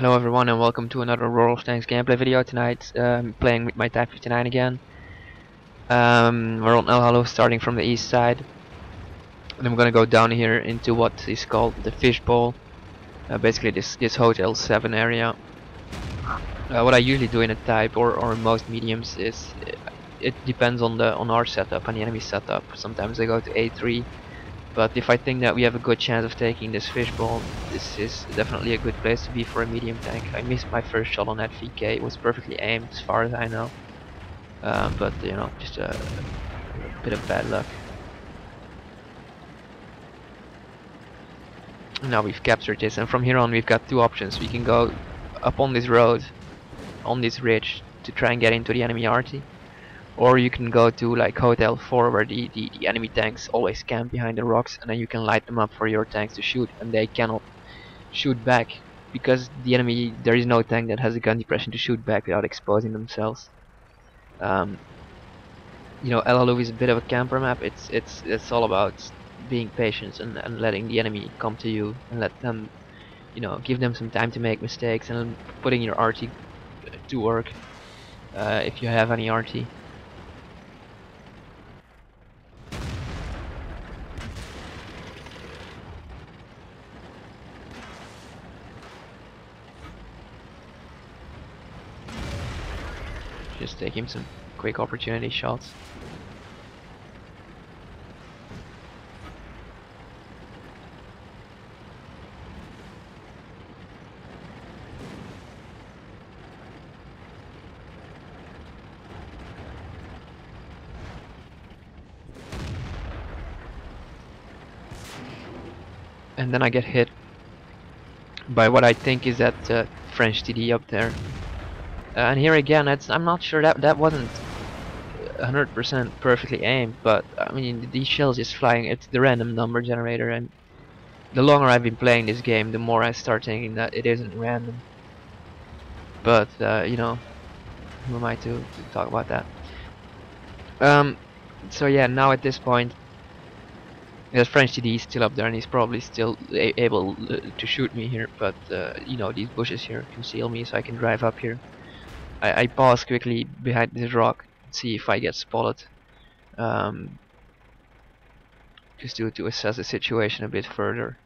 Hello everyone and welcome to another World of Tanks gameplay video. Tonight playing with my Type 59 again. We're on Halluf, starting from the east side. And I'm gonna go down here into what is called the fishbowl. Basically this Hotel 7 area. What I usually do in a Type or most mediums is it depends on our setup and the enemy setup. Sometimes I go to A3. But if I think that we have a good chance of taking this fishbowl, this is definitely a good place to be for a medium tank. I missed my first shot on that VK. It was perfectly aimed as far as I know. But you know, just a bit of bad luck. Now we've captured this, and from here on we've got two options. We can go up on this road, on this ridge, to try and get into the enemy arty. Or you can go to like Hotel 4 where the enemy tanks always camp behind the rocks, and then you can light them up for your tanks to shoot, and they cannot shoot back because there is no tank that has a gun depression to shoot back without exposing themselves. You know, Halluf is a bit of a camper map. It's all about being patient and letting the enemy come to you and let them, you know, give them some time to make mistakes and putting your RT to work if you have any RT. Just take him some quick opportunity shots. And then I get hit by what I think is that French TD up there. And here again, I'm not sure that wasn't 100% perfectly aimed, but I mean these shells just flying. It's the random number generator, and the longer I've been playing this game, the more I start thinking that it isn't random. But you know, who am I to talk about that? So yeah, now at this point, the French TD is still up there, and he's probably still able to shoot me here. But you know, these bushes here conceal me, so I can drive up here. I pause quickly behind this rock, see if I get spotted, just to assess the situation a bit further.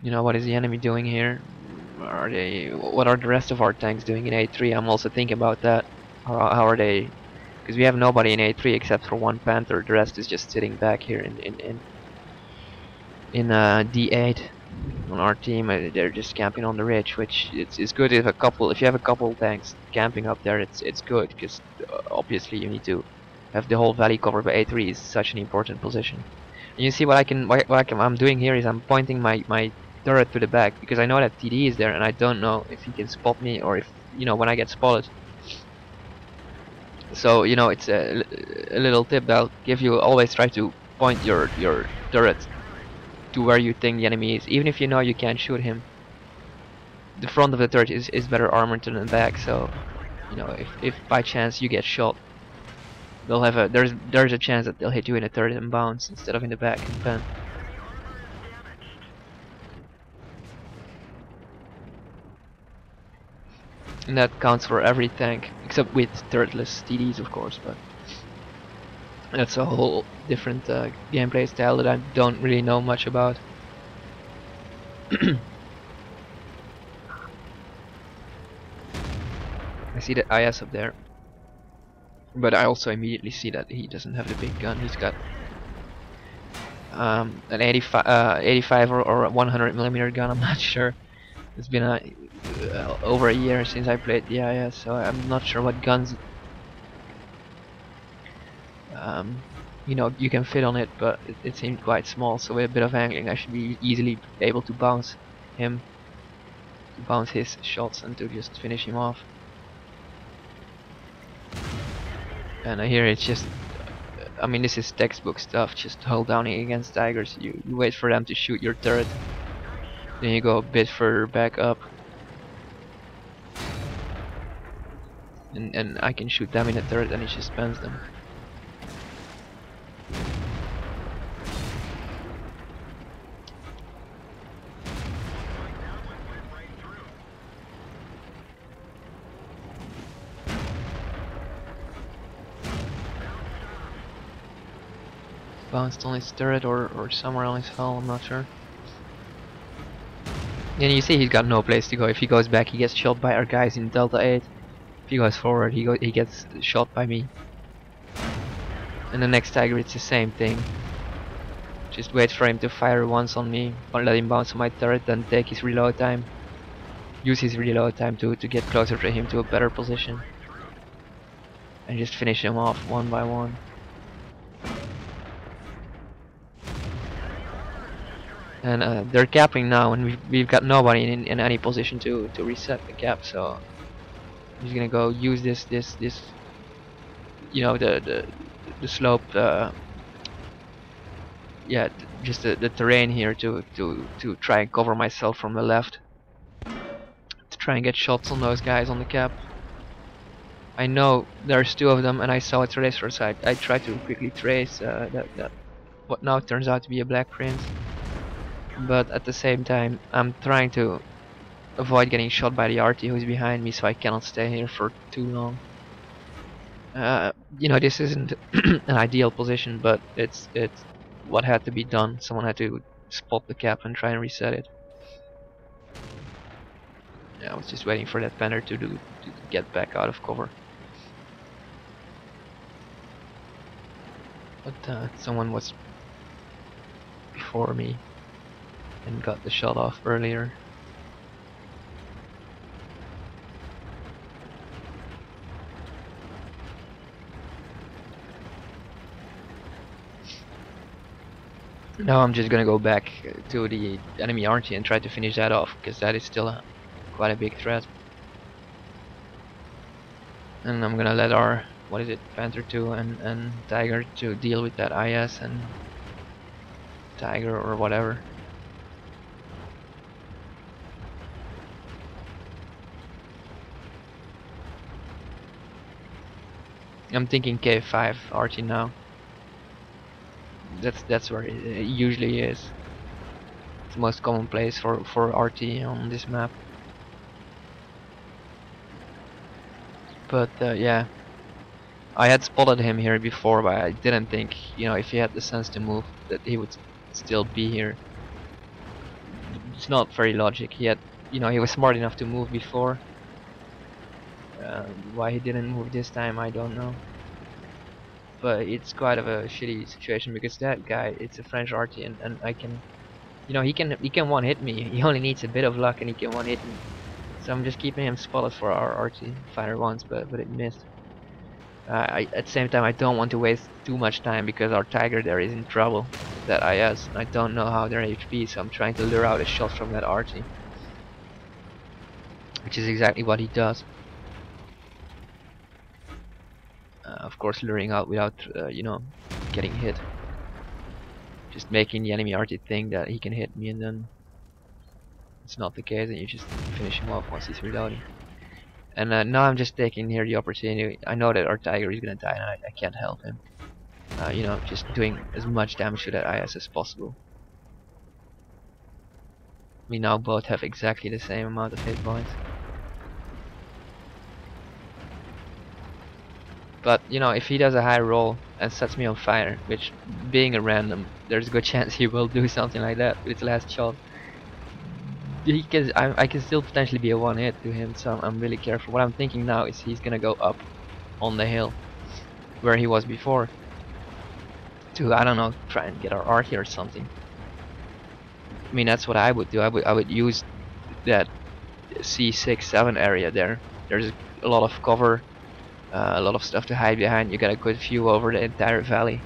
You know, what is the enemy doing here? What are the rest of our tanks doing in A3? I'm also thinking about that. How are they? Because we have nobody in A3 except for one Panther. The rest is just sitting back here in D8 on our team. They're just camping on the ridge, which it's good if you have a couple tanks camping up there. It's good because obviously you need to have the whole valley covered by A3 is such an important position. And you see what I'm doing here is I'm pointing my turret to the back because I know that TD is there, and I don't know if he can spot me or if, you know, when I get spotted. So you know, it's a little tip that I'll give you: always try to point your turret to where you think the enemy is, even if you know you can't shoot him. The front of the turret is better armored than the back, so you know, if by chance you get shot, they'll have there's a chance that they'll hit you in the turret and bounce instead of in the back and pen. And that counts for every tank, except with turretless TDs, of course, but that's a whole different gameplay style that I don't really know much about. I see that IS up there, but I also immediately see that he doesn't have the big gun. He's got an 85 or a 100mm gun. I'm not sure. It's been over a year since I played the IS, so I'm not sure what guns you know, you can fit on it, but it seemed quite small. So with a bit of angling, I should be easily able to bounce him, to bounce his shots, and to just finish him off. And here it's just, I mean, this is textbook stuff. Just hold down against tigers. You wait for them to shoot your turret, then you go a bit further back up, and I can shoot them in the turret, and it just spams them. bounced on his turret or somewhere on his hull, I'm not sure. And you see he's got no place to go. If he goes back, he gets shot by our guys in Delta 8. If he goes forward, he gets shot by me. And the next Tiger, it's the same thing. Just wait for him to fire once on me, or let him bounce on my turret, then take his reload time. Use his reload time to get closer to him to a better position. And just finish him off one by one. And they're capping now, and we've got nobody in any position to reset the cap. So I'm just gonna go use this you know, the slope, yeah, just the terrain here to try and cover myself from the left, to try and get shots on those guys on the cap. I know there's two of them, and I saw a tracer, so I tried to quickly trace that what now turns out to be a black prince. But at the same time, I'm trying to avoid getting shot by the RT who's behind me, so I cannot stay here for too long. You know, this isn't an ideal position, but it's what had to be done. Someone had to spot the cap and try and reset it. Yeah, I was just waiting for that Panther to get back out of cover. But someone was before me and got the shot off earlier. Now I'm just gonna go back to the enemy RT and try to finish that off, because that is still quite a big threat. And I'm gonna let our, what is it, Panther 2 and Tiger to deal with that IS and Tiger or whatever. I'm thinking K5 RT now. That's where it usually is. It's the most common place for RT on this map. But yeah, I had spotted him here before, but I didn't think, you know, if he had the sense to move, that he would still be here. It's not very logic. He had, you know, he was smart enough to move before. Why he didn't move this time, I don't know. But it's quite of a shitty situation, because that guy, it's a French RT, and I can, you know, he can one hit me. He only needs a bit of luck and he can one hit me. So I'm just keeping him spotted for our RT fighter once, but it missed. At the same time, I don't want to waste too much time, because our Tiger there is in trouble with that IS. I don't know how their HP, so I'm trying to lure out a shot from that RT, which is exactly what he does. Of course, luring out without, you know, getting hit. Just making the enemy RT think that he can hit me, and then it's not the case, and you just finish him off once he's reloading. And now I'm just taking here the opportunity. I know that our Tiger is gonna die, and I can't help him. You know, just doing as much damage to that IS as possible. We now both have exactly the same amount of hit points. But you know, if he does a high roll and sets me on fire, which, being a random, there's a good chance he will do something like that with his last shot. I can still potentially be a one hit to him, so I'm really careful. What I'm thinking now is he's gonna go up on the hill where he was before to, I don't know, try and get our RT or something. I mean, that's what I would do. I would use that C6-7 area there. There's a lot of cover. A lot of stuff to hide behind. You got a good view over the entire valley,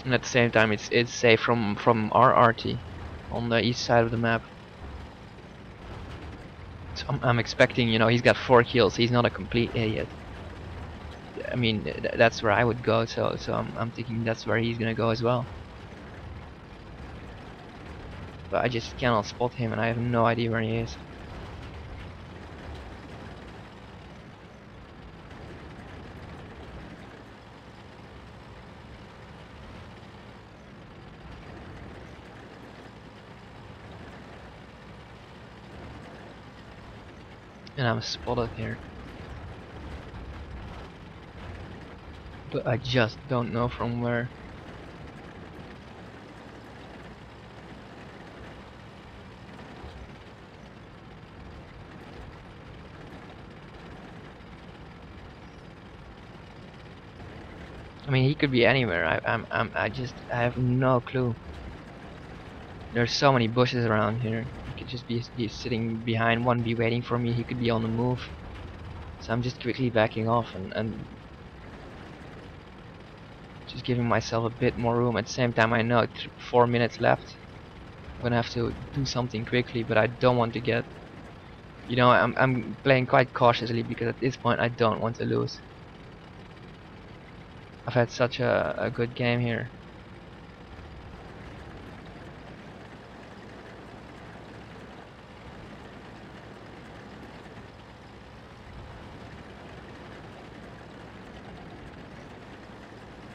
and at the same time it's safe from our RT on the east side of the map. So I'm expecting, you know, he's got 4 kills. He's not a complete idiot. I mean, that's where I would go. So I'm thinking that's where he's gonna go as well. But I just cannot spot him, and I have no idea where he is. And I'm spotted here. but I just don't know from where. I mean, he could be anywhere. I have no clue. There's so many bushes around here. He could just be sitting behind one, be waiting for me. He could be on the move. So I'm just quickly backing off and just giving myself a bit more room. At the same time, I know 4 minutes left. I'm gonna have to do something quickly, but I don't want to get. You know, I'm playing quite cautiously because at this point I don't want to lose. I've had such a good game here.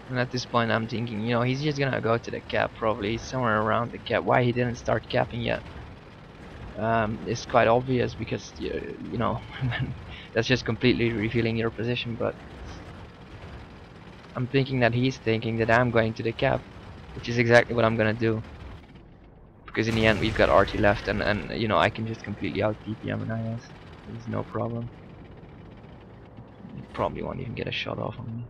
And at this point I'm thinking, you know, he's just gonna go to the cap probably. He's somewhere around the cap. Why he didn't start capping yet? It's quite obvious because, you know, that's just completely revealing your position, but I'm thinking that he's thinking that I'm going to the cap, which is exactly what I'm gonna do. Because in the end we've got RT left and you know, I can just completely out DPM and IS. There's no problem. He probably won't even get a shot off on me.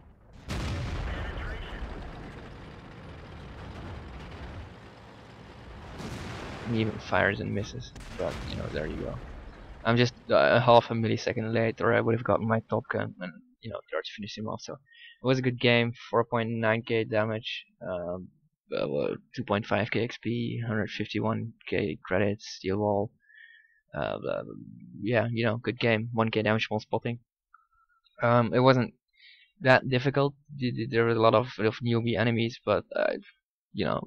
He even fires and misses, but you know, there you go. I'm just a half a millisecond late, or I would have gotten my top gun and, you know, try to finish him off. So it was a good game. 4.9k damage, 2.5k XP, 151k credits, steel wall. Yeah, you know, good game. 1k damage while spotting. It wasn't that difficult. There were a lot of newbie enemies, but you know,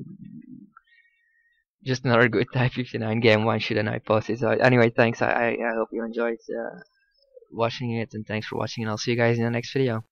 just another good Type 59 game. Why shouldn't I post it? So anyway, thanks. I hope you enjoyed watching it, and thanks for watching, and I'll see you guys in the next video.